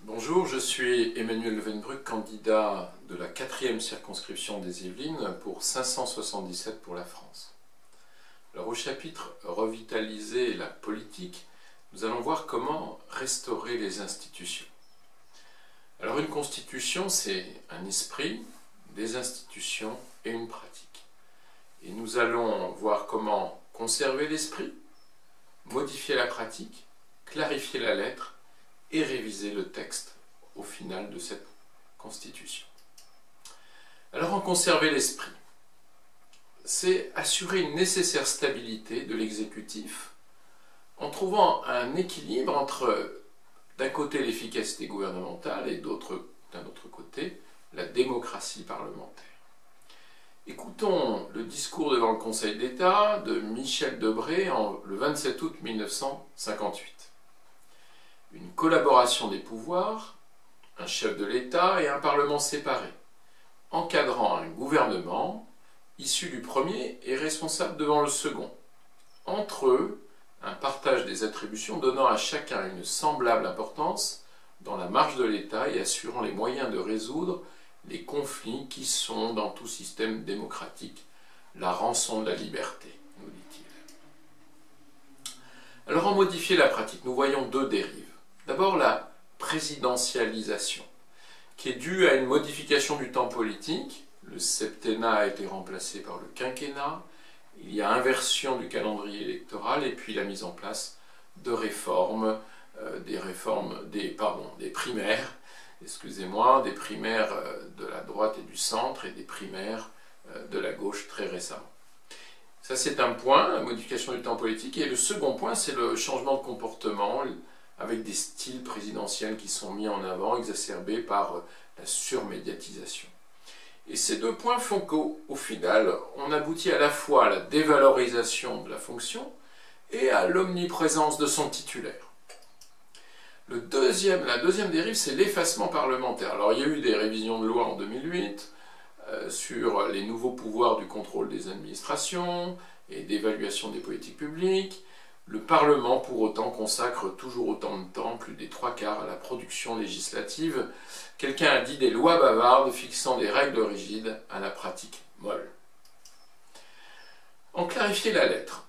Bonjour, je suis Emmanuel Levenbruck, candidat de la 4e circonscription des Yvelines pour 577 pour la France. Alors au chapitre « Revitaliser la politique », nous allons voir comment restaurer les institutions. Alors une constitution, c'est un esprit, des institutions et une pratique. Et nous allons voir comment conserver l'esprit, modifier la pratique, clarifier la lettre et réviser le texte au final de cette constitution. Alors en conserver l'esprit, c'est assurer une nécessaire stabilité de l'exécutif en trouvant un équilibre entre d'un côté l'efficacité gouvernementale et d'un autre côté la démocratie parlementaire. Écoutons le discours devant le Conseil d'État de Michel Debré le 27 août 1958. Une collaboration des pouvoirs, un chef de l'État et un Parlement séparés, encadrant un gouvernement issu du premier et responsable devant le second. Entre eux, un partage des attributions donnant à chacun une semblable importance dans la marche de l'État et assurant les moyens de résoudre les conflits qui sont dans tout système démocratique la rançon de la liberté, nous dit-il. Alors en modifier la pratique, nous voyons deux dérives. D'abord la présidentialisation, qui est due à une modification du temps politique. Le septennat a été remplacé par le quinquennat, il y a inversion du calendrier électoral et puis la mise en place de réformes, des primaires, des primaires de la droite et du centre et des primaires de la gauche très récemment. Ça c'est un point, la modification du temps politique, et le second point c'est le changement de comportement, avec des styles présidentiels qui sont mis en avant, exacerbés par la surmédiatisation. Et ces deux points font qu'au final, on aboutit à la fois à la dévalorisation de la fonction et à l'omniprésence de son titulaire. La deuxième dérive, c'est l'effacement parlementaire. Alors il y a eu des révisions de loi en 2008 sur les nouveaux pouvoirs du contrôle des administrations et d'évaluation des politiques publiques. Le Parlement, pour autant, consacre toujours autant de temps, plus des 3/4, à la production législative. Quelqu'un a dit des lois bavardes fixant des règles rigides à la pratique molle. En clarifier la lettre.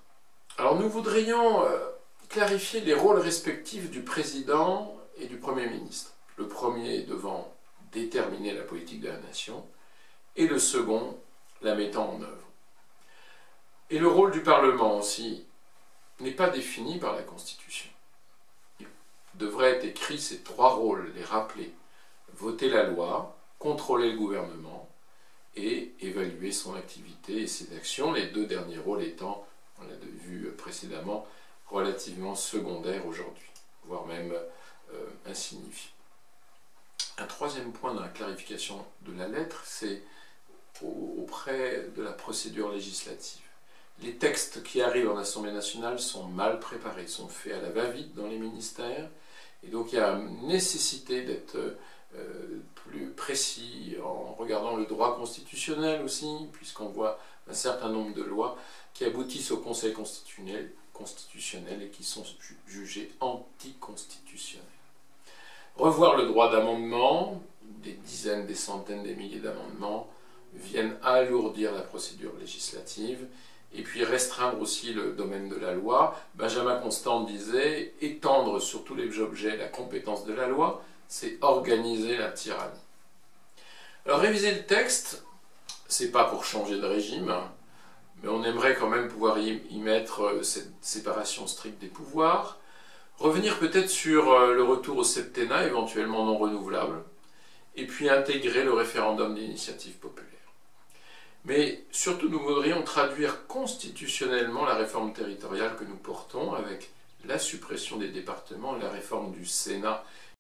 Alors nous voudrions clarifier les rôles respectifs du président et du Premier ministre. Le premier devant déterminer la politique de la nation et le second la mettant en œuvre. Et le rôle du Parlement aussi n'est pas défini par la Constitution. Il devrait être écrit ces trois rôles, les rappeler. Voter la loi, contrôler le gouvernement et évaluer son activité et ses actions, les deux derniers rôles étant, on l'a vu précédemment, relativement secondaires aujourd'hui, voire même insignifiants. Un troisième point dans la clarification de la lettre, c'est auprès de la procédure législative. Les textes qui arrivent en Assemblée nationale sont mal préparés, sont faits à la va-vite dans les ministères, et donc il y a une nécessité d'être plus précis en regardant le droit constitutionnel aussi, puisqu'on voit un certain nombre de lois qui aboutissent au Conseil constitutionnel et qui sont jugées anticonstitutionnelles. Revoir le droit d'amendement, des dizaines, des centaines, des milliers d'amendements viennent alourdir la procédure législative, et puis restreindre aussi le domaine de la loi. Benjamin Constant disait « étendre sur tous les objets la compétence de la loi, c'est organiser la tyrannie ». Alors réviser le texte, c'est pas pour changer de régime, mais on aimerait quand même pouvoir y mettre cette séparation stricte des pouvoirs, revenir peut-être sur le retour au septennat, éventuellement non renouvelable, et puis intégrer le référendum d'initiative populaire. Mais surtout, nous voudrions traduire constitutionnellement la réforme territoriale que nous portons avec la suppression des départements, la réforme du Sénat